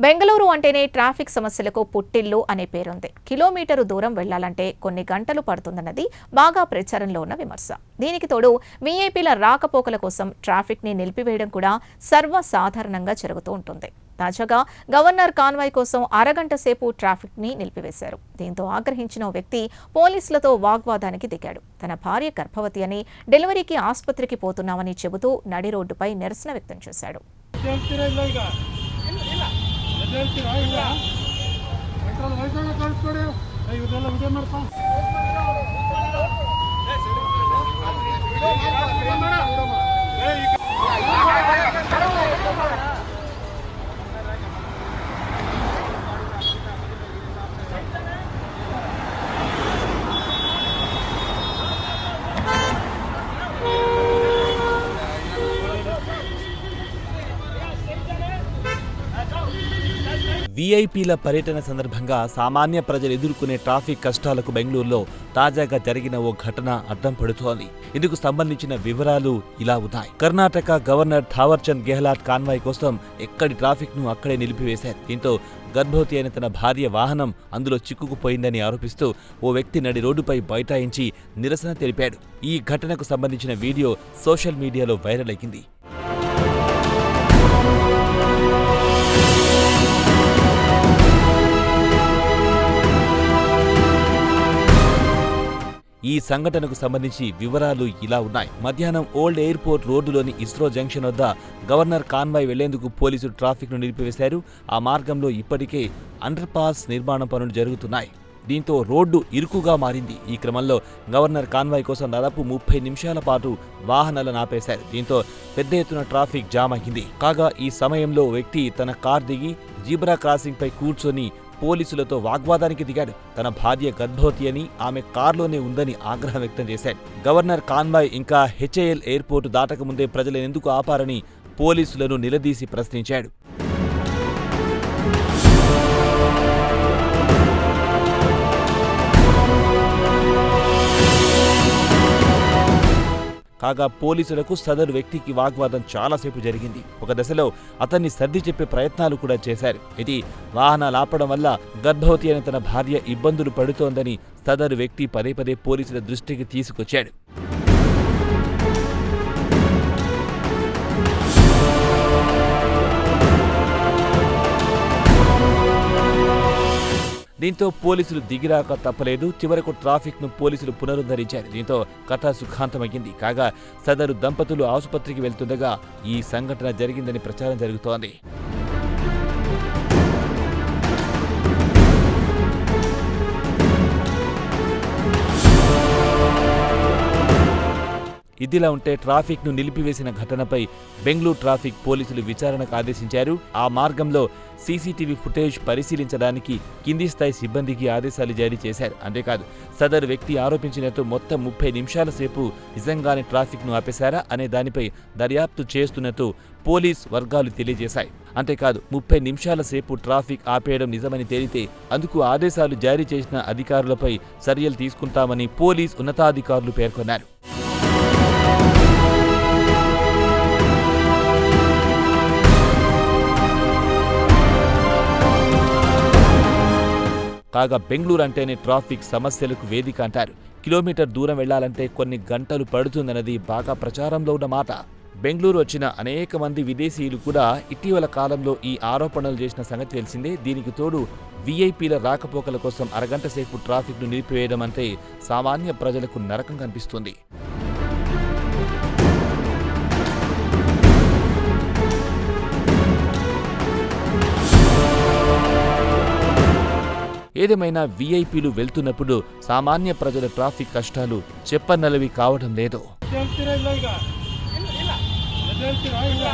బెంగళూరు అంటేనే ట్రాఫిక్ సమస్యలకు పుట్టిల్లు అనే పేరుంది. కిలోమీటరు దూరం వెళ్లాలంటే కొన్ని గంటలు పడుతుందన్నది బాగా ప్రచారంలో ఉన్న విమర్శ. దీనికి తోడు వీఐపీల రాకపోకల కోసం ట్రాఫిక్ ని నిలిపివేయడం కూడా సర్వసాధారణంగా జరుగుతూ ఉంటుంది. తాజాగా గవర్నర్ కాన్వాయ్ కోసం అరగంట సేపు ట్రాఫిక్ ని నిలిపివేశారు. దీంతో ఆగ్రహించిన ఓ వ్యక్తి పోలీసులతో వాగ్వాదానికి దిగాడు. తన భార్య గర్భవతి అని, డెలివరీకి ఆసుపత్రికి పోతున్నామని చెబుతూ నడి రోడ్డుపై నిరసన వ్యక్తం చేశాడు. వీఐపీల పర్యటన సందర్భంగా సామాన్య ప్రజలు ఎదుర్కొనే ట్రాఫిక్ కష్టాలకు బెంగళూరులో తాజాగా జరిగిన ఓ ఘటన అడ్డం పడుతోంది. ఇందుకు సంబంధించిన వివరాలు ఇలా ఉన్నాయి. కర్ణాటక గవర్నర్ థావర్చంద్ గెహ్లాట్ కాన్వాయ్ కోసం ఎక్కడి ట్రాఫిక్ ను అక్కడే నిలిపివేశారు. దీంతో గర్భవతి అయిన తన భార్య వాహనం అందులో చిక్కుకుపోయిందని ఆరోపిస్తూ ఓ వ్యక్తి నడి రోడ్డుపై బైఠాయించి నిరసన తెలిపాడు. ఈ ఘటనకు సంబంధించిన వీడియో సోషల్ మీడియాలో వైరల్ అయింది. ఈ సంఘటనకు సంబంధించి వివరాలు ఇలా ఉన్నాయి. మధ్యాహ్నం ఓల్డ్ ఎయిర్పోర్ట్ రోడ్డులోని ఇస్రో జంక్షన్ వద్ద గవర్నర్ కాన్వాయ్ వెళ్లేందుకు పోలీసులు ట్రాఫిక్ ను నిలిపివేశారు. ఆ మార్గంలో ఇప్పటికే అండర్ పాస్ నిర్మాణం పనులు జరుగుతున్నాయి. దీంతో రోడ్డు ఇరుకుగా మారింది. ఈ క్రమంలో గవర్నర్ కాన్వాయ్ కోసం దాదాపు 30 నిమిషాల పాటు వాహనాలను ఆపేశారు. దీంతో పెద్ద ఎత్తున ట్రాఫిక్ జామ్ అయింది. కాగా ఈ సమయంలో వ్యక్తి తన కార్ దిగి జీబ్రా క్రాసింగ్ పై కూర్చొని పోలీసులతో వాగ్వాదానికి దిగాడు. తన భార్య గర్భవతి అని, ఆమె కారులోనే ఉందని ఆగ్రహం వ్యక్తం చేశాడు. గవర్నర్ కాన్వాయ్ ఇంకా హెచ్ఏఎల్ ఎయిర్పోర్టు దాటకముందే ప్రజలను ఎందుకు ఆపారని పోలీసులను నిలదీసి ప్రశ్నించాడు. కాగా పోలీసులకు సదరు వ్యక్తికి వాగ్వాదం చాలాసేపు జరిగింది. ఒక దశలో అతన్ని సర్ది చెప్పే ప్రయత్నాలు కూడా చేశారు. ఇది వాహనాలు ఆపడం వల్ల గర్భవతి అయిన తన భార్య ఇబ్బందులు పడుతోందని సదరు వ్యక్తి పదే పదే పోలీసుల దృష్టికి తీసుకొచ్చాడు. దీంతో పోలీసులు దిగిరాక తప్పలేదు. చివరకు ట్రాఫిక్ ను పోలీసులు పునరుద్ధరించారు. దీంతో కథ సుఖాంతమయ్యింది. కాగా సదరు దంపతులు ఆసుపత్రికి వెళ్తుండగా ఈ సంఘటన జరిగిందని ప్రచారం జరుగుతోంది. ఇదిలా ఉంటే ట్రాఫిక్ ను నిలిపివేసిన ఘటనపై బెంగళూరు ట్రాఫిక్ పోలీసులు విచారణకు ఆదేశించారు. ఆ మార్గంలో సీసీటీవీ ఫుటేజ్ పరిశీలించడానికి కింది స్థాయి సిబ్బందికి ఆదేశాలు జారీ చేశారు. అంతేకాదు సదరు వ్యక్తి ఆరోపించినట్టు మొత్తం 30 నిమిషాల సేపు నిజంగానే ట్రాఫిక్ ను ఆపేశారా అనే దానిపై దర్యాప్తు చేస్తున్నట్టు పోలీస్ వర్గాలు తెలియజేశాయి. అంతేకాదు 30 నిమిషాల సేపు ట్రాఫిక్ ఆపేయడం నిజమని తేలితే అందుకు ఆదేశాలు జారీ చేసిన అధికారులపై చర్యలు తీసుకుంటామని పోలీస్ ఉన్నతాధికారులు పేర్కొన్నారు. కాగా బెంగళూరు అంటేనే ట్రాఫిక్ సమస్యలకు వేదిక అంటారు. కిలోమీటర్ దూరం వెళ్లాలంటే కొన్ని గంటలు పడుతుందన్నది బాగా ప్రచారంలో ఉన్న మాట. బెంగళూరు వచ్చిన అనేక మంది విదేశీయులు కూడా ఇటీవల కాలంలో ఈ ఆరోపణలు చేసిన సంగతి తెలిసిందే. దీనికి తోడు వీఐపీల రాకపోకల కోసం అరగంట సేపు ట్రాఫిక్ ను నిలిపివేయడం అంటే సామాన్య ప్రజలకు నరకం కనిపిస్తుంది. ఏదేమైనా వీఐపీలు వెళ్తున్నప్పుడు సామాన్య ప్రజల ట్రాఫిక్ కష్టాలు చెప్పనలవి కావడం లేదు. ಹೇಳ್ತೀರಾ ಇಲ್ಲ